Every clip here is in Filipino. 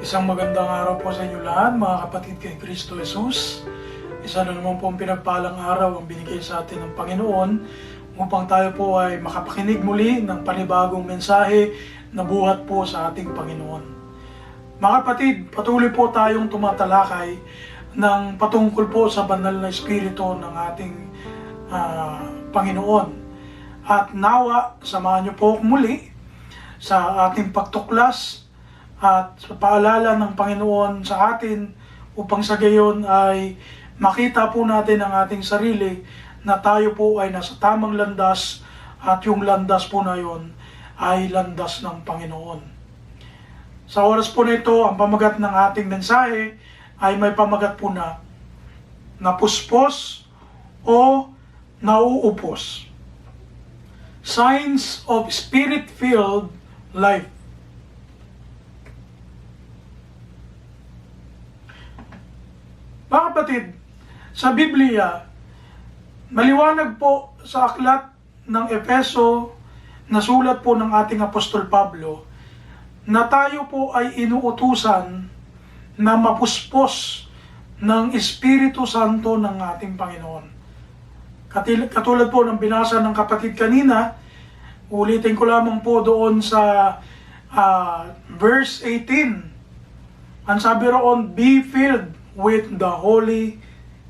Isang magandang araw po sa inyo lahat, mga kapatid kay Kristo Jesus. Isa na naman po ang pinagpalang araw ang binigay sa atin ng Panginoon upang tayo po ay makapakinig muli ng panibagong mensahe na buhat po sa ating Panginoon. Mga kapatid, patuloy po tayong tumatalakay ng patungkol po sa banal na espiritu ng ating Panginoon. At nawa, samahan niyo po muli sa ating pagtuklas at sa paalala ng Panginoon sa atin upang sa gayon ay makita po natin ang ating sarili na tayo po ay nasa tamang landas at yung landas po na yun ay landas ng Panginoon. Sa oras po na ito, ang pamagat ng ating mensahe ay may pamagat po na napuspos o nauupos. Signs of Spirit-filled Life. Mga kapatid, sa Biblia, maliwanag po sa aklat ng Efeso na sulat po ng ating Apostol Pablo na tayo po ay inuutusan na mapuspos ng Espiritu Santo ng ating Panginoon. Katulad po ng binasa ng kapatid kanina, ulitin ko lamang po doon sa verse 18. Ang sabi roon, be filled with the Holy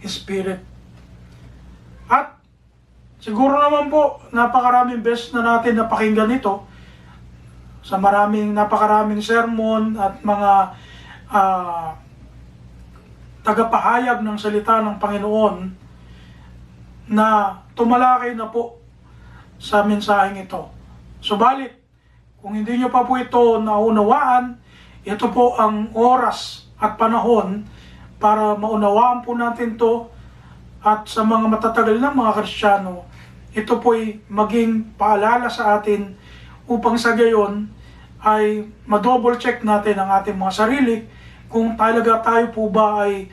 Spirit. At siguro naman po, napakaraming beses na natin napakinggan ito sa napakaraming sermon at mga tagapahayag ng salita ng Panginoon na tumalakay na po sa mensaheng ito. Subalit, kung hindi nyo pa po ito naunawaan, ito po ang oras at panahon para maunawaan po natin to at sa mga matatagal na mga Kristiyano, ito po'y maging paalala sa atin upang sa gayon ay ma-double check natin ang ating mga sarili kung talaga tayo po ba ay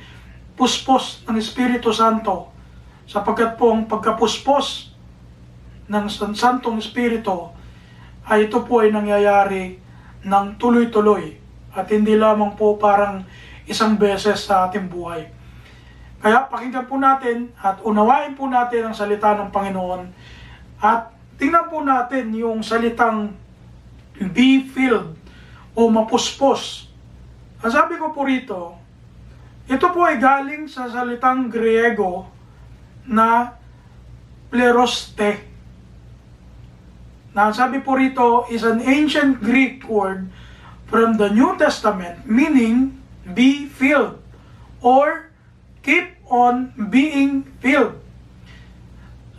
puspos ng Espiritu Santo, sapagkat po ang pagkapuspos ng Santong Espiritu ay ito po ay nangyayari ng tuloy-tuloy at hindi lamang po parang isang beses sa ating buhay. Kaya pakinggan po natin at unawain po natin ang salita ng Panginoon at tingnan po natin yung salitang be filled o mapuspos. Ang sabi ko po rito, ito po ay galing sa salitang Griego na pleroste. Na sabi po rito is an ancient Greek word from the New Testament meaning be filled or keep on being filled.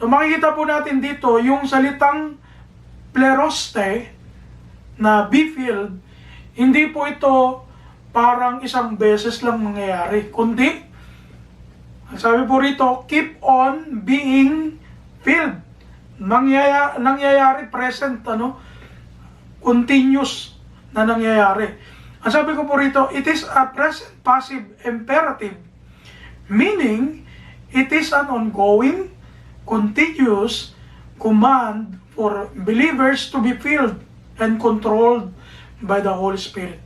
So makikita po natin dito yung salitang pleroste na be filled, hindi po ito parang isang beses lang mangyayari, kundi sabi po rito, keep on being filled. Nangyayari present, continuous na nangyayari. Ang sabi ko po rito, it is a present passive imperative, meaning it is an ongoing, continuous command for believers to be filled and controlled by the Holy Spirit.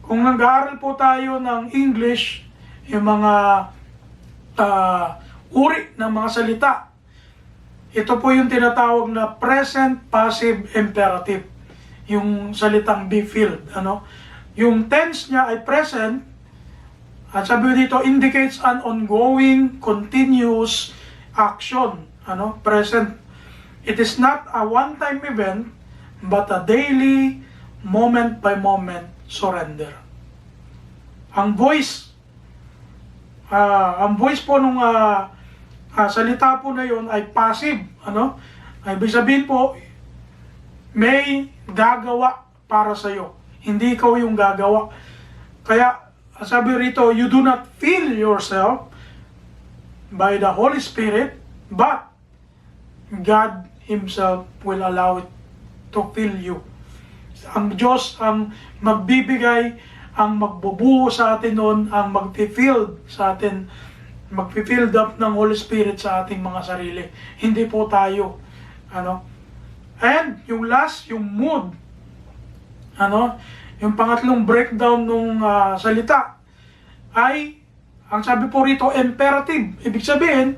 Kung nag-aaral po tayo ng English, yung mga uri ng mga salita, ito po yung tinatawag na present passive imperative. Yung salitang be filled, yung tense niya ay present at sabi dito indicates an ongoing continuous action, present. It is not a one-time event but a daily moment by moment surrender. Ang voice po nung salita po na yon ay passive, ay ibig sabihin po may gagawa para sa iyo. Hindi ikaw yung gagawa. Kaya sabi rito, you do not fill yourself by the Holy Spirit, but God Himself will allow it to fill you. Ang Diyos ang magbibigay, ang magbubuo sa atin noon, ang mag-filled sa atin, mag-filled up ng Holy Spirit sa ating mga sarili. Hindi po tayo. And yung last, yung mood. Yung pangatlong breakdown ng salita ay, ang sabi po rito, imperative. Ibig sabihin,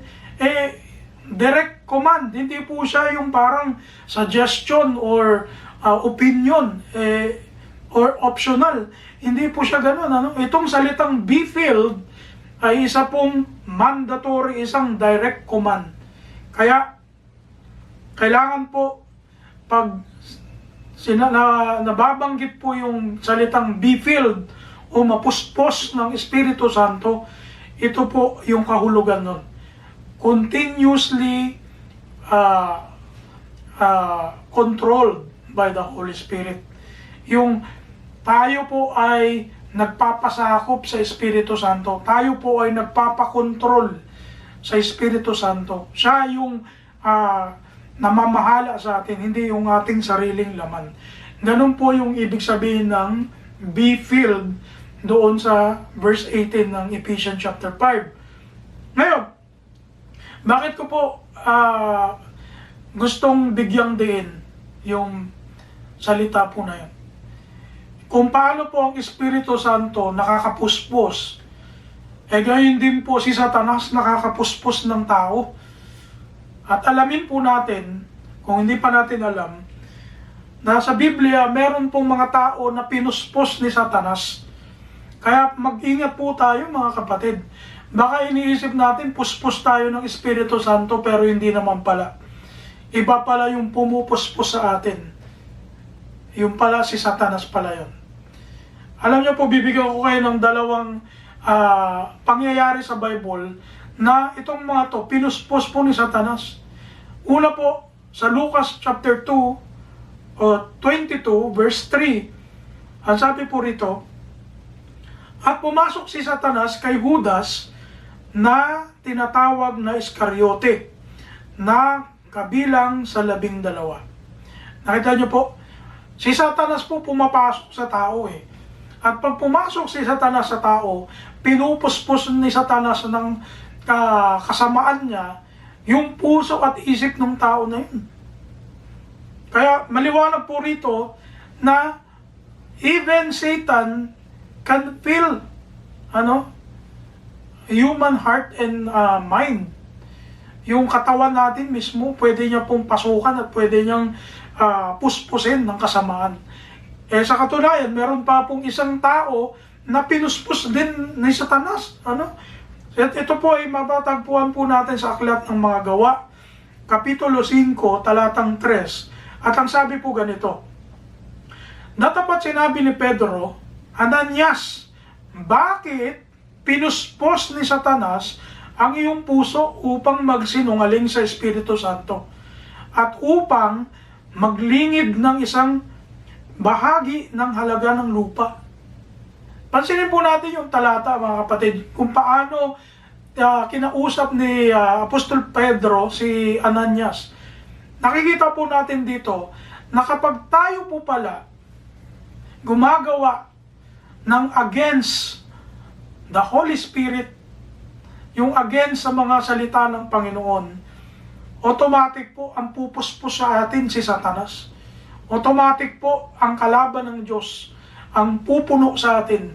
direct command. Hindi po siya yung parang suggestion or opinion or optional. Hindi po siya ganun. Ano? Itong salitang be filled ay isa pong mandatory, isang direct command. Kaya, kailangan po, pag nababanggit po yung salitang be filled o mapuspos ng Espiritu Santo, ito po yung kahulugan nun. Continuously controlled by the Holy Spirit. Yung tayo po ay nagpapasakop sa Espiritu Santo. Tayo po ay nagpapakontrol sa Espiritu Santo. Siya yung namamahala sa atin, hindi yung ating sariling laman. Ganun po yung ibig sabihin ng be filled doon sa verse 18 ng Ephesians chapter 5. Ngayon, bakit ko po gustong bigyang diin yung salita po na yun? Kung paano po ang Espiritu Santo nakakapuspos, gayon din po si Satanas nakakapuspos ng tao. At alamin po natin, kung hindi pa natin alam, na sa Biblia, meron pong mga tao na pinuspos ni Satanas. Kaya mag-ingat po tayo mga kapatid. Baka iniisip natin, puspos tayo ng Espiritu Santo, pero hindi naman pala. Iba pala yung pumupuspos sa atin. Yung pala si Satanas pala yun. Alam niyo po, bibigyan ko kayo ng dalawang pangyayari sa Bible na itong mga to, pinuspos po ni Satanas. Una po, sa Lucas chapter 2, 22, verse 3, ang sabi po rito, at pumasok si Satanas kay Judas na tinatawag na Iscariote, na kabilang sa 12. Nakita niyo po, si Satanas po pumapasok sa tao At pag pumasok si Satanas sa tao, pinupuspos ni Satanas ng kasamaan niya yung puso at isip ng tao na yun. Kaya maliwanag po rito na even Satan can feel human heart and mind. Yung katawan natin mismo, pwede niya pong pasukan at pwede niyang puspusin ng kasamaan. Sa katunayan, meron pa pong isang tao na pinuspos din ni Satanas. At ito po ay matatagpuan po natin sa Aklat ng Mga Gawa, Kapitulo 5, talatang 3. At ang sabi po ganito, natapat sinabi ni Pedro, Ananias, bakit pinuspos ni Satanas ang iyong puso upang magsinungaling sa Espiritu Santo at upang maglingid ng isang bahagi ng halaga ng lupa? Pansinin po natin yung talata, mga kapatid, kung paano kinausap ni Apostol Pedro si Ananias. Nakikita po natin dito na kapag tayo po pala gumagawa ng against the Holy Spirit, yung against sa mga salita ng Panginoon, automatic po ang pupuspos sa atin si Satanas. Automatic po ang kalaban ng Diyos ang pupuno sa atin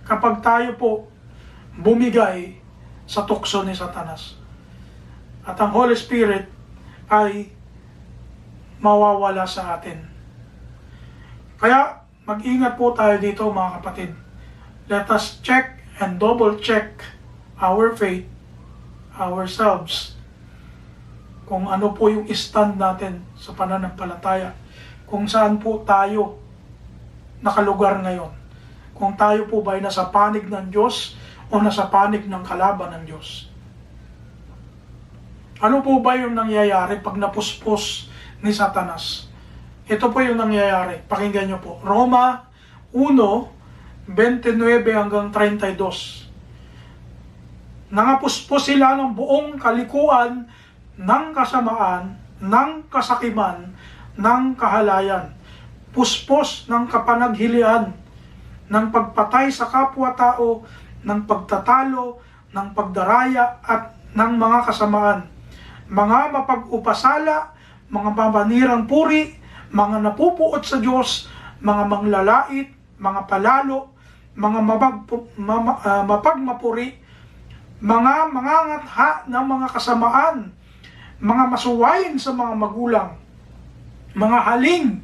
kapag tayo po bumigay sa tukso ni Satanas. At ang Holy Spirit ay mawawala sa atin. Kaya mag-ingat po tayo dito, mga kapatid. Let us check and double check our faith, ourselves, kung ano po yung stand natin sa pananampalataya, kung saan po tayo nakalugar ngayon. Kung tayo po ba ay nasa panig ng Diyos o nasa panig ng kalaban ng Diyos. Ano po ba yung nangyayari pag napuspos ni Satanas? Ito po yung nangyayari. Pakinggan nyo po. Roma 1:29 hanggang 32. Nangapuspos sila ng buong kalikuan ng kasamaan, ng kasakiman, ng kahalayan. Puspos ng kapanaghilian, ng pagpatay sa kapwa-tao, ng pagtatalo, ng pagdaraya at ng mga kasamaan. Mga mapag-upasala, mga mamanirang puri, mga napupuot sa Diyos, mga manglalait, mga palalo, mga mapagmapuri, mga mangangatha ng mga kasamaan, mga masuwayin sa mga magulang, mga haling,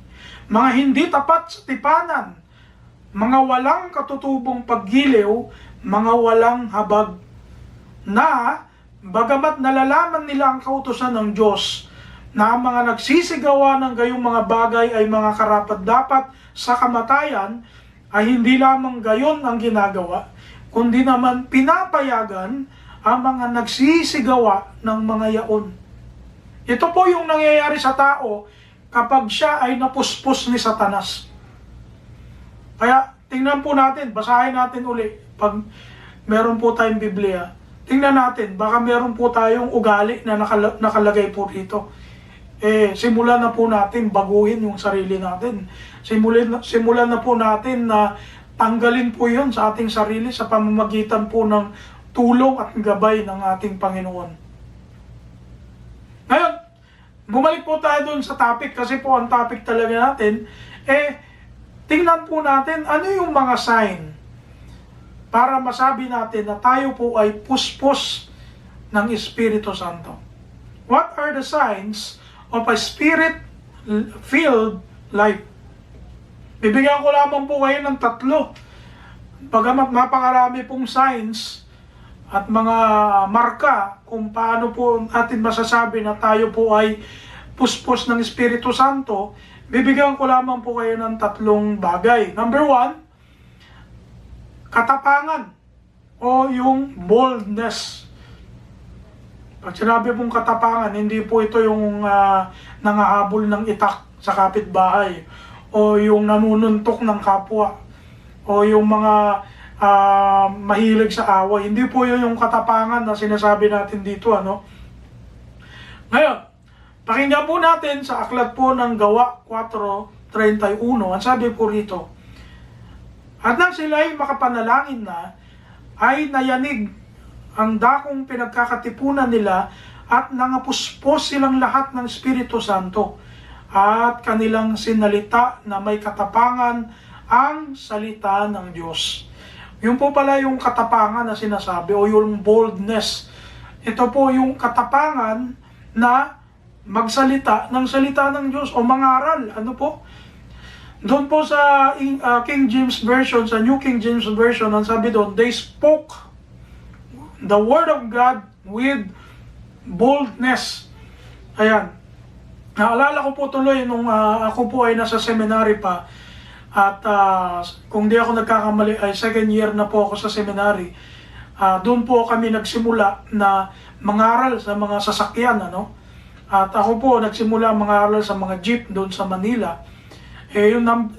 mga hindi tapat sa tipanan, mga walang katutubong paggiliw, mga walang habag, na bagamat nalalaman nila ang kautusan ng Diyos, na ang mga nagsisigawa ng gayong mga bagay ay mga karapat-dapat sa kamatayan, ay hindi lamang gayon ang ginagawa, kundi naman pinapayagan ang mga nagsisigawa ng mga yaon. Ito po yung nangyayari sa tao kapag siya ay napuspos ni Satanas. Kaya tingnan po natin, basahin natin uli pag meron po tayong Biblia. Tingnan natin, baka meron po tayong ugali na nakalagay po dito. Simulan na po natin baguhin yung sarili natin. Simulan na po natin na tanggalin po yun sa ating sarili sa pamamagitan po ng tulong at gabay ng ating Panginoon. Ngayon, bumalik po tayo dun sa topic kasi po ang topic talaga natin, tingnan po natin ano yung mga sign para masabi natin na tayo po ay puspos ng Espiritu Santo. What are the signs of a Spirit-filled life? Bibigyan ko lamang po kayo ng 3. Bagamat napakarami pong signs at mga marka kung paano po atin masasabi na tayo po ay puspos ng Espiritu Santo, bibigyan ko lamang po kayo ng 3 bagay. Number 1, katapangan o yung boldness. Pag sinabi pong katapangan, hindi po ito yung nangahabol ng itak sa kapitbahay o yung nanununtok ng kapwa o yung mga mahilig sa away. Hindi po yun yung katapangan na sinasabi natin dito. Ngayon, pakinggan po natin sa aklat po ng Gawa 4:31. Ang sabi po rito, at nang sila ay makapanalangin na, ay nayanig ang dakong pinagkakatipunan nila at nangapuspos silang lahat ng Espiritu Santo at kanilang sinalita na may katapangan ang salita ng Diyos. Yun po pala yung katapangan na sinasabi o yung boldness. Ito po yung katapangan na magsalita ng salita ng Diyos o mangaral. Ano po? Doon po sa King James Version, sa New King James Version, ang sabi doon, they spoke the word of God with boldness. Ayan. Naalala ko po tuloy nung ako po ay nasa seminary pa at kung di ako nagkakamali ay 2nd year na po ako sa seminary. Doon po kami nagsimula na mangaral sa mga sasakyan. At ako po nagsimula mangaral sa mga jeep doon sa Manila.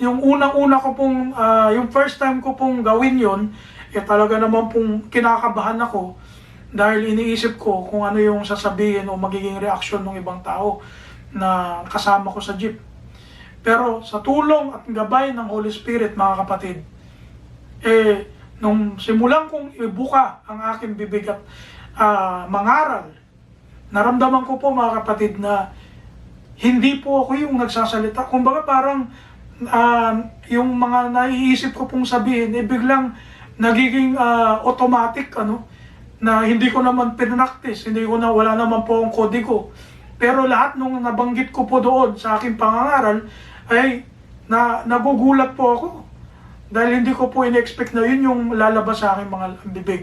Yung unang-una ko pong, yung first time ko pong gawin yon, talaga naman pong kinakabahan ako dahil iniisip ko kung ano yung sasabihin o magiging reaksyon ng ibang tao na kasama ko sa jeep. Pero sa tulong at gabay ng Holy Spirit, mga kapatid, nung simulan kong ibuka ang aking bibig at mangaral, naramdaman ko po, mga kapatid, na hindi po ako yung nagsasalita. Kumbaga parang yung mga naiisip ko pong sabihin, biglang nagiging automatic, na hindi ko naman pinractice, wala naman po akong kodigo. Pero lahat nung nabanggit ko po doon sa aking pangangaral, ay nagugulat po ako. Dahil hindi ko po in-expect na yun yung lalabas sa aking mga bibig.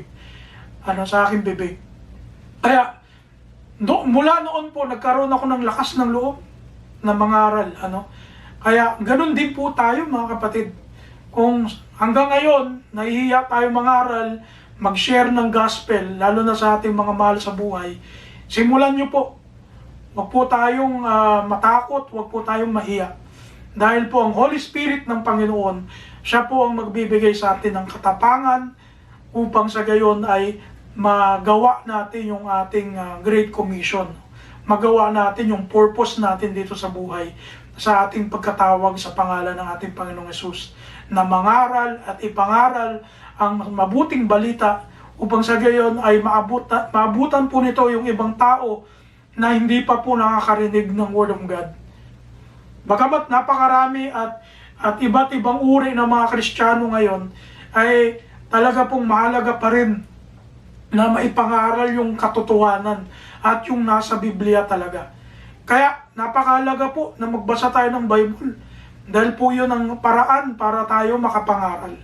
Sa aking bibig. Kaya, mula noon po, nagkaroon ako ng lakas ng loob na mangaral. Kaya, ganun din po tayo, mga kapatid. Kung hanggang ngayon, nahihiya tayo mangaral, mag-share ng gospel, lalo na sa ating mga mahal sa buhay, simulan nyo po. Huwag po tayong matakot, huwag po tayong mahiya. Dahil po ang Holy Spirit ng Panginoon, siya po ang magbibigay sa atin ng katapangan upang sa gayon ay magawa natin yung ating Great Commission. Magawa natin yung purpose natin dito sa buhay, sa ating pagkatawag sa pangalan ng ating Panginoong Hesus, na mangaral at ipangaral ang mabuting balita upang sa gayon ay maabutan po nito yung ibang tao na hindi pa po nakakarinig ng Word of God. Bagamat napakarami at at iba't ibang uri ng mga Kristiyano ngayon ay talaga pong mahalaga pa rin na maipangaral yung katotohanan at yung nasa Biblia talaga. Kaya napakahalaga po na magbasa tayo ng Bible dahil po yun ang paraan para tayo makapangaral.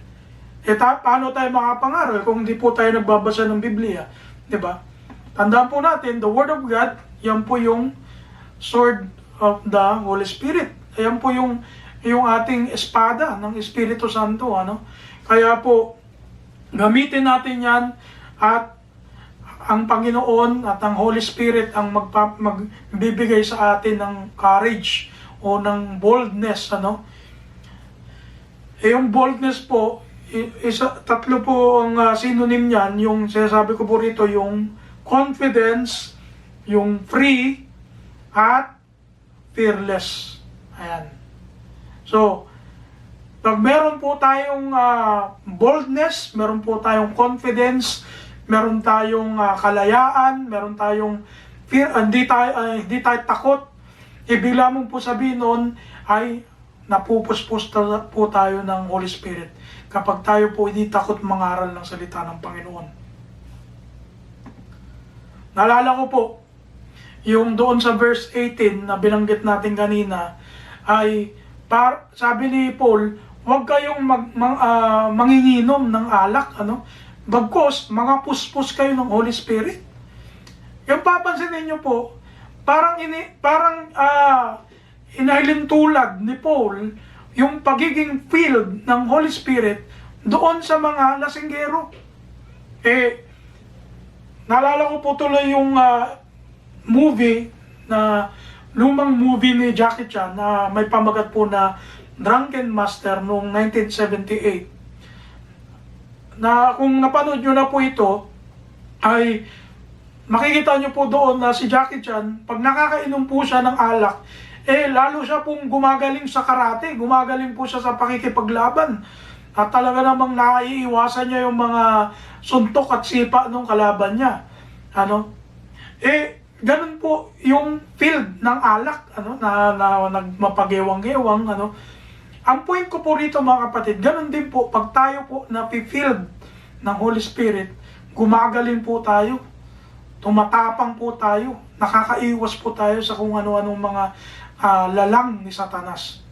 Paano tayo makapangaral kung hindi po tayo nagbabasa ng Biblia? Diba? Tandaan po natin, the Word of God, yan po yung sword of the Holy Spirit. Yan po yung ating espada ng Espiritu Santo. Kaya po, gamitin natin yan at ang Panginoon at ang Holy Spirit ang magbibigay sa atin ng courage o ng boldness. Yung boldness po, tatlo po ang synonym niyan. Yung sinasabi ko po rito, yung confidence, yung free, at fearless. Ayan. So, pag meron po tayong boldness, meron po tayong confidence, meron tayong kalayaan, meron tayong fear, hindi tayo takot, ibig lamang po sabihin nun ay napupuspos po tayo ng Holy Spirit kapag tayo po hindi takot mangaral ng salita ng Panginoon. Naalala ko po, yung doon sa verse 18 na binanggit natin kanina, ay sabi ni Paul, huwag kayong manginginom ng alak, bagkos, mga puspos kayo ng Holy Spirit. Yung papansinin niyo po, parang inahilintulad ni Paul yung pagiging filled ng Holy Spirit doon sa mga lasinggero. Naalala ko po tuloy yung movie na lumang movie ni Jackie Chan na may pamagat po na Drunken Master noong 1978. Na kung napanood nyo na po ito, ay makikita nyo po doon na si Jackie Chan, pag nakakainom po siya ng alak, lalo siya pong gumagaling sa karate, gumagaling po siya sa pakikipaglaban. At talaga namang naiiwasan niya yung mga suntok at sipa ng kalaban niya. Ganun po yung field ng alak, na nagmapagewang-gewang, Ang point ko po rito mga kapatid, ganun din po, pag tayo po na-filled ng Holy Spirit, gumagaling po tayo, tumatapang po tayo, nakakaiwas po tayo sa kung ano-anong mga lalang ni Satanas.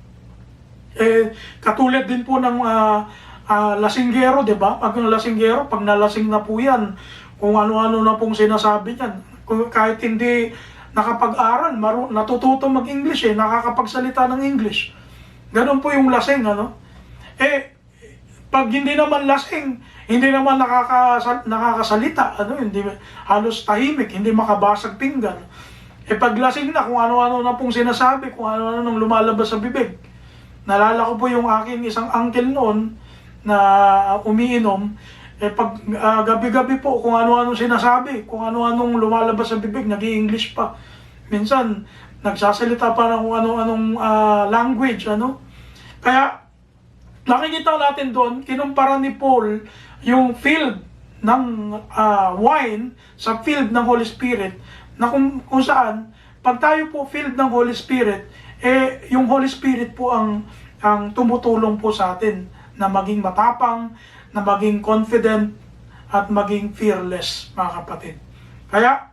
Katulad din po ng lasinggero, di ba? Pag lasinggero, pag nalasing na po yan, kung ano-ano na pong sinasabi niyan, kahit hindi nakapag-aral, natututo mag-English nakakapagsalita ng English. Ganun po yung lasing, pag hindi naman lasing, hindi naman nakakasalita, hindi halos tahimik, hindi makabasag pinggan. Pag lasing na, kung ano-ano na pong sinasabi, kung ano-ano nang lumalabas sa bibig. Nalala ko po yung aking isang uncle noon na umiinom, pag gabi-gabi po, kung ano-ano sinasabi, kung ano-anong lumalabas sa bibig, nag-i-English pa. Minsan, nagsasalita pa ng kung ano-anong language, Kaya, nakikita natin doon, kinumpara ni Paul yung field ng wine sa field ng Holy Spirit, na kung saan, pag tayo po field ng Holy Spirit, yung Holy Spirit po ang tumutulong po sa atin na maging matapang, na maging confident, at maging fearless, mga kapatid. Kaya,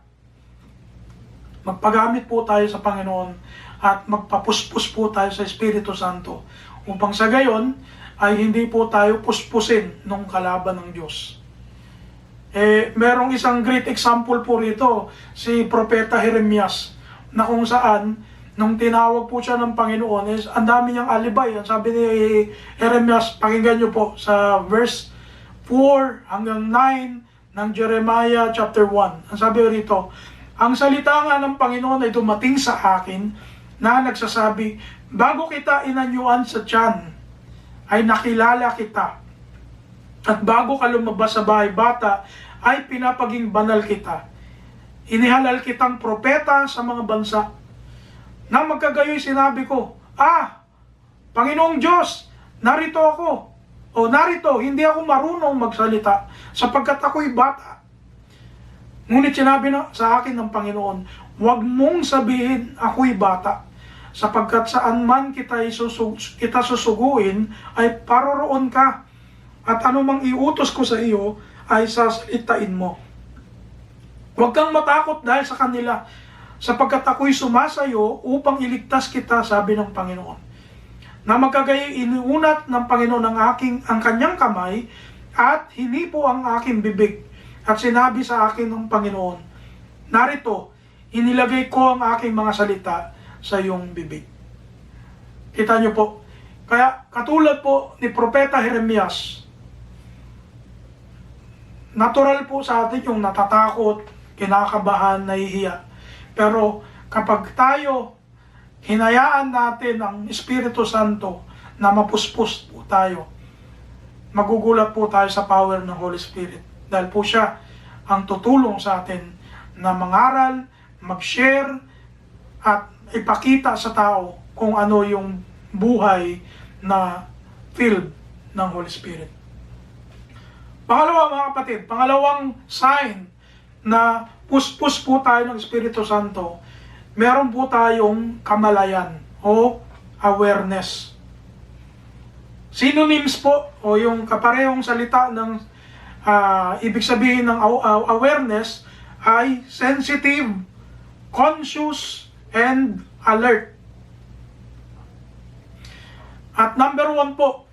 magpagamit po tayo sa Panginoon at magpapuspos po tayo sa Espiritu Santo upang sa gayon ay hindi po tayo puspusin ng kalaban ng Diyos. Merong isang great example po rito, si Propeta Jeremias, na kung saan, nung tinawag po siya ng Panginoon, ang dami niyang alibay. Ang sabi ni Jeremias, pakinggan niyo po sa verse 4 hanggang 9 ng Jeremiah chapter 1. Ang sabi rito, ang salita nga ng Panginoon ay dumating sa akin na nagsasabi, bago kita inanyuan sa tiyan, ay nakilala kita. At bago ka lumabas sa bahay bata, ay pinapaging banal kita. Inihalal kitang propeta sa mga bansa. Nang magkagayoy sinabi ko, Panginoong Diyos, narito ako. O narito, hindi ako marunong magsalita sapagkat ako'y bata. Ngunit sinabi sa akin ng Panginoon, huwag mong sabihin ako'y bata, sapagkat saan man kita susuguin ay paroroon ka, at anumang iutos ko sa iyo ay sasalitain mo. Huwag kang matakot dahil sa kanila, sapagkat ako'y sumasayo upang iligtas kita, sabi ng Panginoon. Na magkagayon iniunat ng Panginoon ang kanyang kamay at hinipo ang aking bibig, at sinabi sa akin ng Panginoon, narito, inilagay ko ang aking mga salita sa iyong bibig. Kita niyo po, kaya katulad po ni Propeta Jeremias, natural po sa atin yung natatakot, kinakabahan, nahihiya. Pero kapag tayo, hinayaan natin ang Espiritu Santo na mapuspos po tayo, magugulat po tayo sa power ng Holy Spirit. Dahil po siya ang tutulong sa atin na mangaral, mag-share, at ipakita sa tao kung ano yung buhay na filled ng Holy Spirit. Pangalawa mga kapatid, pangalawang sign na puspos po tayo ng Espiritu Santo, meron po tayong kamalayan o awareness. Synonyms po o yung kaparehong salita ng ibig sabihin ng awareness ay sensitive, conscious, and alert. At number 1 po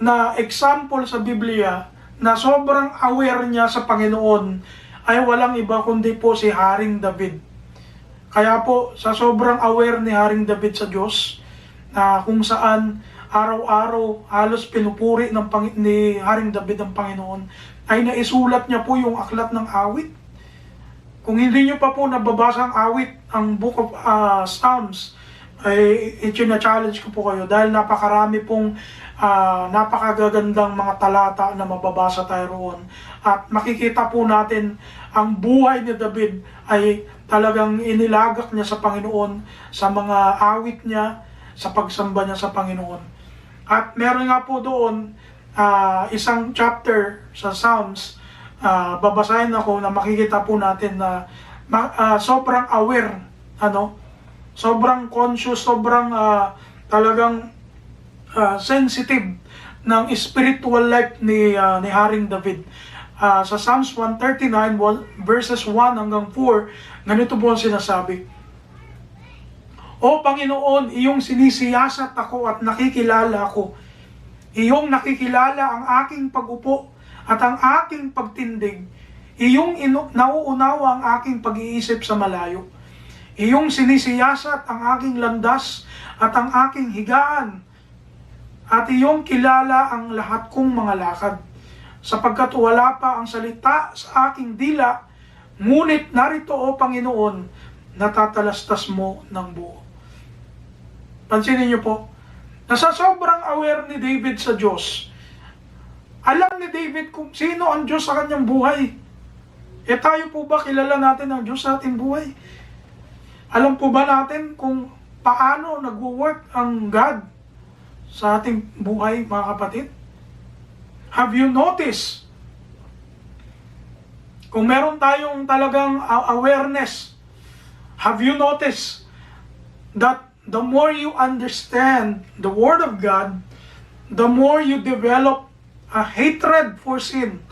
na example sa Biblia na sobrang aware niya sa Panginoon ay walang iba kundi po si Haring David. Kaya po sa sobrang aware ni Haring David sa Diyos, kung saan araw-araw halos pinupuri ni Haring David ang Panginoon, ay naisulat niya po yung aklat ng awit. Kung hindi niyo pa po nababasa ang awit, ang Book of Psalms, ay itina-challenge ko po kayo dahil napakarami pong napakagagandang mga talata na mababasa tayo roon. At makikita po natin ang buhay ni David ay talagang inilagak niya sa Panginoon sa mga awit niya, sa pagsamba niya sa Panginoon. At meron nga po doon isang chapter sa Psalms, babasahin ako na makikita po natin na sobrang aware, sobrang conscious, sobrang talagang sensitive ng spiritual life ni Haring David. Sa Psalms 139 verses 1 hanggang 4, ganito po ang sinasabi: O Panginoon, iyong sinisiyasat ako at nakikilala ako. Iyong nakikilala ang aking pag-upo at ang aking pagtindig. Iyong nauunawa ang aking pag-iisip sa malayo. Iyong sinisiyasat ang aking landas at ang aking higaan. At iyong kilala ang lahat kong mga lakad. Sapagkat wala pa ang salita sa aking dila, ngunit narito, O Panginoon, natatalastas mo ng buo. Pansinin niyo po, nasa sobrang aware ni David sa Diyos. Alam ni David kung sino ang Diyos sa kanyang buhay. Tayo po ba kilala natin ang Diyos sa ating buhay? Alam po ba natin kung paano nagwo-work ang God sa ating buhay, mga kapatid? Have you noticed? Kung meron tayong talagang awareness, have you noticed that the more you understand the Word of God, the more you develop a hatred for sin,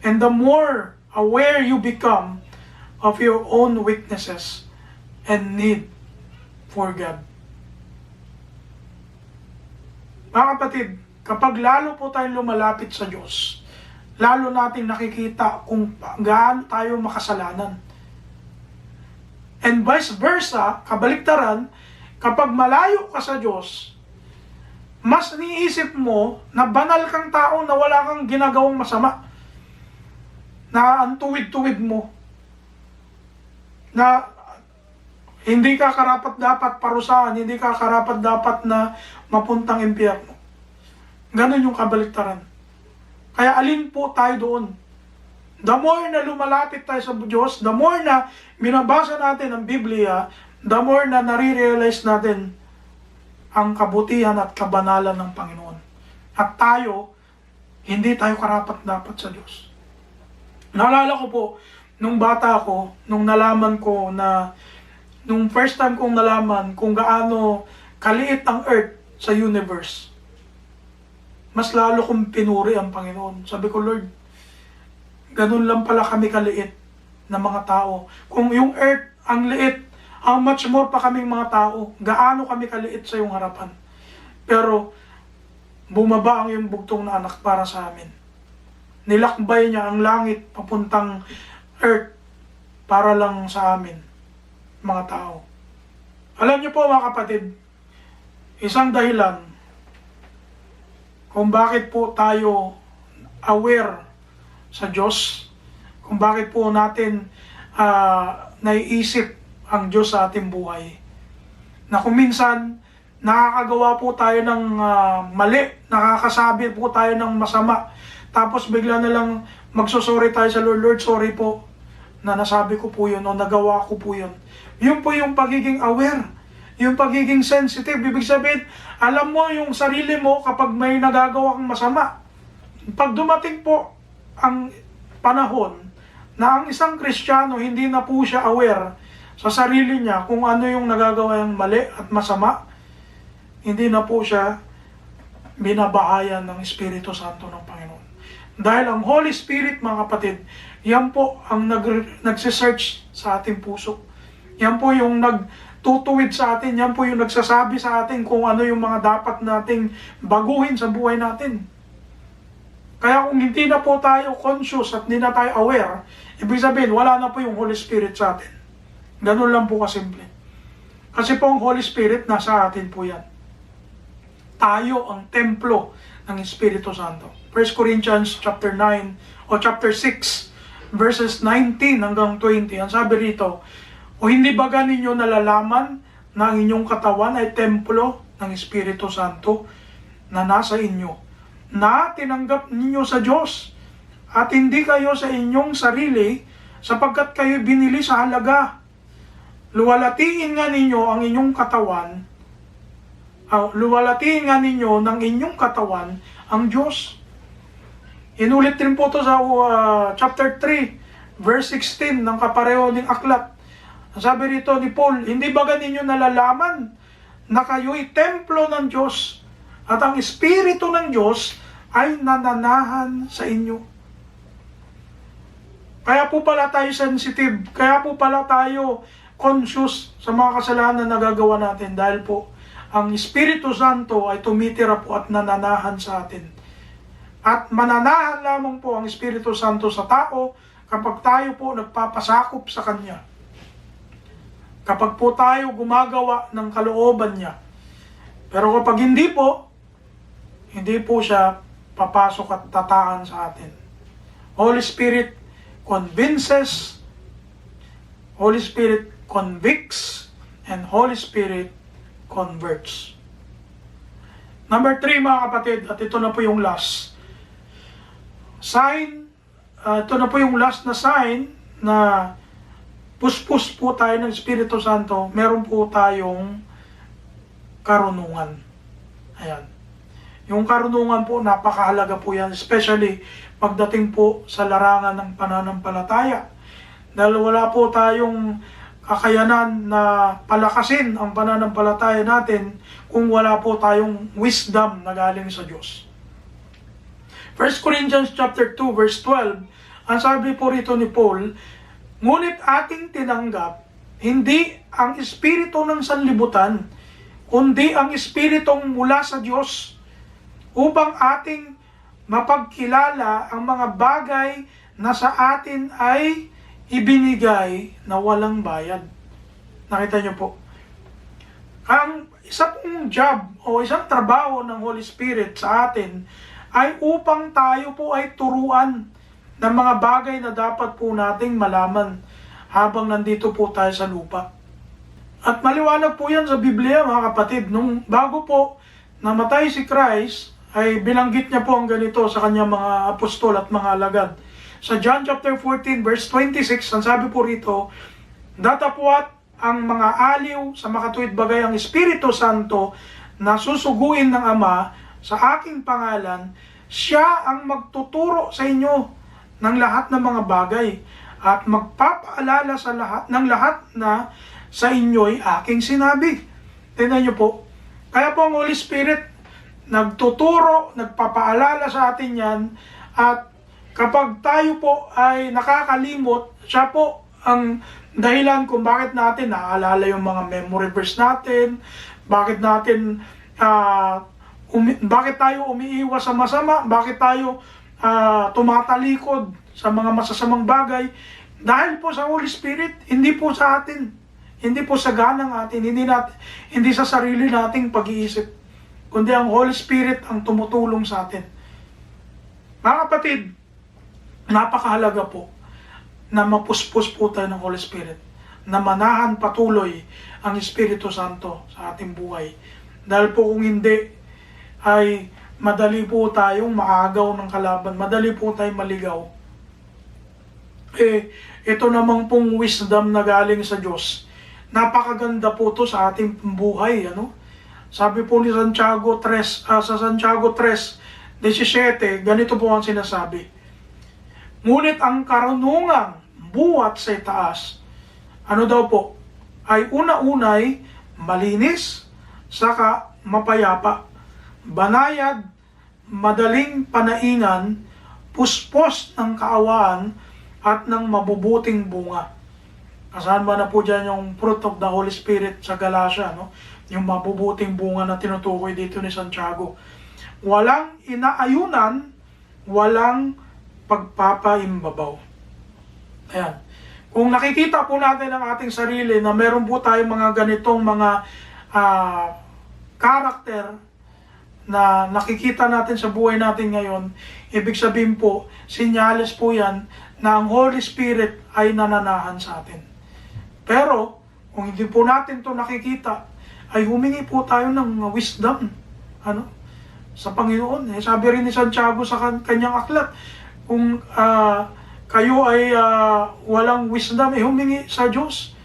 and the more aware you become of your own weaknesses and need for God. Mga kapatid, kapag lalo po tayong lumalapit sa Diyos, lalo natin nakikita kung gaano tayo makasalanan. And vice versa, kabaliktaran, kapag malayo ka sa Diyos, mas niisip mo na banal kang tao na wala kang ginagawang masama. Na ang tuwid-tuwid mo. Na hindi ka karapat dapat parusahan, hindi ka karapat dapat na mapuntang impyerno. Ganon yung kabaliktaran. Kaya alin po tayo doon? The more na lumalapit tayo sa Diyos, the more na binabasa natin ang Biblia, the more na nare-realize natin ang kabutihan at kabanalan ng Panginoon. At tayo, hindi tayo karapat-dapat sa Diyos. Naalala ko po, nung bata ako, nung nalaman ko na nung first time kong nalaman kung gaano kaliit ang earth sa universe, mas lalo kong pinuri ang Panginoon. Sabi ko, Lord, ganun lang pala kami kaliit na mga tao. Kung yung earth ang liit, how much more pa kaming mga tao? Gaano kami kaliit sa iyong harapan? Pero bumaba ang iyong bugtong na anak para sa amin. Nilakbay niya ang langit papuntang earth para lang sa amin, mga tao. Alam niyo po mga kapatid, isang dahilan kung bakit po tayo aware sa Diyos, kung bakit po natin naiisip ang Diyos sa ating buhay, na kung minsan nakakagawa po tayo ng mali, nakakasabi po tayo ng masama, tapos bigla na lang magsosorry tayo sa Lord, Lord, sorry po na nasabi ko po yun o nagawa ko po yun. Yun po yung pagiging aware, yung pagiging sensitive. Ibig sabihin, alam mo yung sarili mo kapag may nagagawa kang masama. Pag dumating po ang panahon na ang isang Kristiyano hindi na po siya aware sa sarili niya kung ano yung nagagawa ng mali at masama, hindi na po siya binabahayan ng Espiritu Santo ng Panginoon. Dahil ang Holy Spirit, mga kapatid, yan po ang nagsisearch sa ating puso. Yan po yung nagtutuwid sa atin. Yan po yung nagsasabi sa atin kung ano yung mga dapat nating baguhin sa buhay natin. Kaya kung hindi na po tayo conscious at hindi na tayo aware, ibig sabihin, wala na po yung Holy Spirit sa atin. Ganun lang po kasimple. Kasi po ang Holy Spirit, nasa atin po yan. Tayo ang templo ng Espiritu Santo. 1 Corinthians chapter 9 o chapter 6 verses 19 hanggang 20. Ang sabi rito, o hindi ba ninyo nalalaman na ang inyong katawan ay templo ng Espiritu Santo na nasa inyo, na tinanggap ninyo sa Diyos, at hindi kayo sa inyong sarili, sapagkat kayo binili sa halaga. Luwalatiin nga ninyo ang inyong katawan, luwalatiin nga ninyo ng inyong katawan ang Diyos. Inulit rin po ito sa chapter 3, verse 16 ng kapareho ng aklat. Sabi rito ni Paul, hindi ba ninyo nalalaman na kayo'y templo ng Diyos at ang Espiritu ng Diyos ay nananahan sa inyo? Kaya po pala tayo sensitive, kaya po pala tayo conscious sa mga kasalanan na nagagawa natin dahil po ang Espiritu Santo ay tumitira po at nananahan sa atin. At mananahan lamang po ang Espiritu Santo sa tao kapag tayo po nagpapasakop sa Kanya. Kapag po tayo gumagawa ng kalooban niya. Pero kapag hindi po siya papasok at tataan sa atin. Holy Spirit convinces, Holy Spirit convicts, and Holy Spirit converts. Number 3, mga kapatid, at ito na po yung last sign, ito na po yung last na sign na puspos po tayo ng Espiritu Santo, meron po tayong karunungan. Ayan. Yung karunungan po, napakahalaga po yan, especially pagdating po sa larangan ng pananampalataya. Dahil wala po tayong kakayanan na palakasin ang pananampalataya natin kung wala po tayong wisdom na galing sa Diyos. 1 Corinthians chapter 2 verse 12, ang sabi po rito ni Paul, ngunit ating tinanggap hindi ang espiritu ng sanlibutan, kundi ang espiritong mula sa Diyos, upang ating mapagkilala ang mga bagay na sa atin ay ibinigay na walang bayad. Nakita niyo po? Ang isa pong job o isang trabaho ng Holy Spirit sa atin ay upang tayo po ay turuan ng mga bagay na dapat po nating malaman habang nandito po tayo sa lupa. At maliwanag po yan sa Biblia, mga kapatid. Nung bago po namatay si Christ, ay binanggit niya po ang ganito sa kanyang mga apostol at mga alagad. Sa John chapter 14 verse 26, ang sabi po rito, datapwat ang mga aliw sa makatuwid bagay ang Espiritu Santo na susuguin ng Ama sa aking pangalan, siya ang magtuturo sa inyo ng lahat ng mga bagay at magpapaalala sa lahat ng lahat na sa inyo'y aking sinabi. Tingnan niyo po. Kaya po ang Holy Spirit nagtuturo, nagpapaalala sa atin yan, at kapag tayo po ay nakakalimot, siya po ang dahilan kung bakit natin naaalala yung mga memory verse natin, bakit natin bakit tayo umiiwas sa masama, bakit tayo tumatalikod sa mga masasamang bagay. Dahil po sa Holy Spirit, hindi po sa atin, hindi po sa ganang atin, hindi sa sarili nating pag-iisip, kundi ang Holy Spirit ang tumutulong sa atin. Mga kapatid, napakahalaga po na mapuspos po tayo ng Holy Spirit, na manahan patuloy ang Espiritu Santo sa ating buhay. Dahil po kung hindi, ay madali po tayong maagaw ng kalaban, madali po tayong maligaw. Ito namang pong wisdom na galing sa Diyos, napakaganda po to sa ating buhay, ano? Sabi po ni Santiago 3, sa Santiago 3:17, ganito po ang sinasabi. Ngunit ang karunungang buhat sa itaas, ano daw po, ay una-unay malinis, saka mapayapa, banayad, madaling panaingan, puspos ng kaawaan, at ng mabubuting bunga. Kasama na po dyan yung fruit of the Holy Spirit sa Galatia, no? Yung mabubuting bunga na tinutukoy dito ni Santiago. Walang inaayunan, walang pagpapaimbabaw. Ayan. Kung nakikita po natin ang ating sarili na meron po tayong mga ganitong mga karakter na nakikita natin sa buhay natin ngayon, ibig sabihin po, sinyales po yan na ang Holy Spirit ay nananahan sa atin. Pero, kung hindi po natin ito nakikita, ay humingi po tayo ng wisdom sa Panginoon. Sabi rin ni Santiago sa kanyang aklat, kung kayo ay walang wisdom, humingi sa Diyos.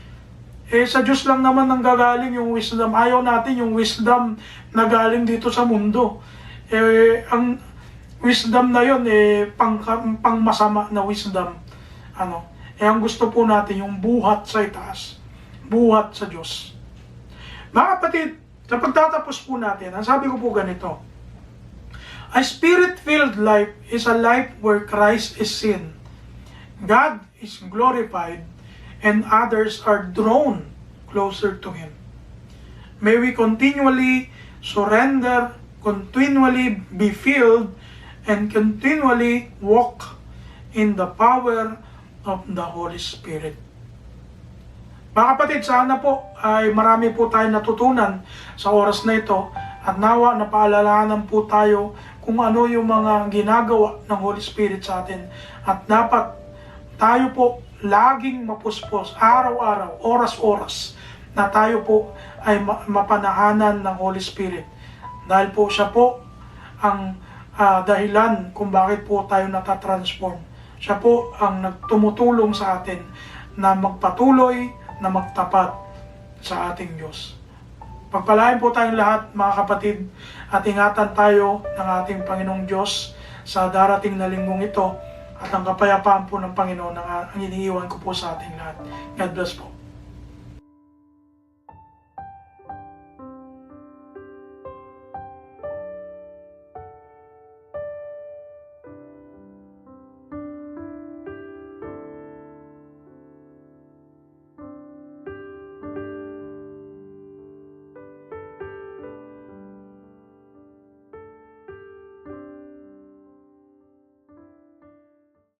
Sa Diyos lang naman ang gagaling yung wisdom. Ayaw natin yung wisdom na galing dito sa mundo. Ang wisdom na yun, pang masama na wisdom. Ang gusto po natin yung buhat sa itaas. Buhat sa Diyos. Mga kapatid, sa pagtatapos po natin, ang sabi ko po ganito. A spirit-filled life is a life where Christ is seen, God is glorified, and others are drawn closer to Him. May we continually surrender, continually be filled, and continually walk in the power of the Holy Spirit. Mga kapatid, sana po ay marami po tayong natutunan sa oras na ito, at nawa napaalalahanan po tayo kung ano yung mga ginagawa ng Holy Spirit sa atin, at dapat tayo po laging mapuspos, araw-araw, oras-oras, na tayo po ay mapanahanan ng Holy Spirit. Dahil po siya po ang dahilan kung bakit po tayo natatransform. Siya po ang nagtumutulong sa atin na magpatuloy, na magtapat sa ating Diyos. Pagpalain po tayong lahat, mga kapatid, at ingatan tayo ng ating Panginoong Diyos sa darating na linggong ito, at ang kapayapaan po ng Panginoon ang iniiwan ko po sa ating lahat. God bless po.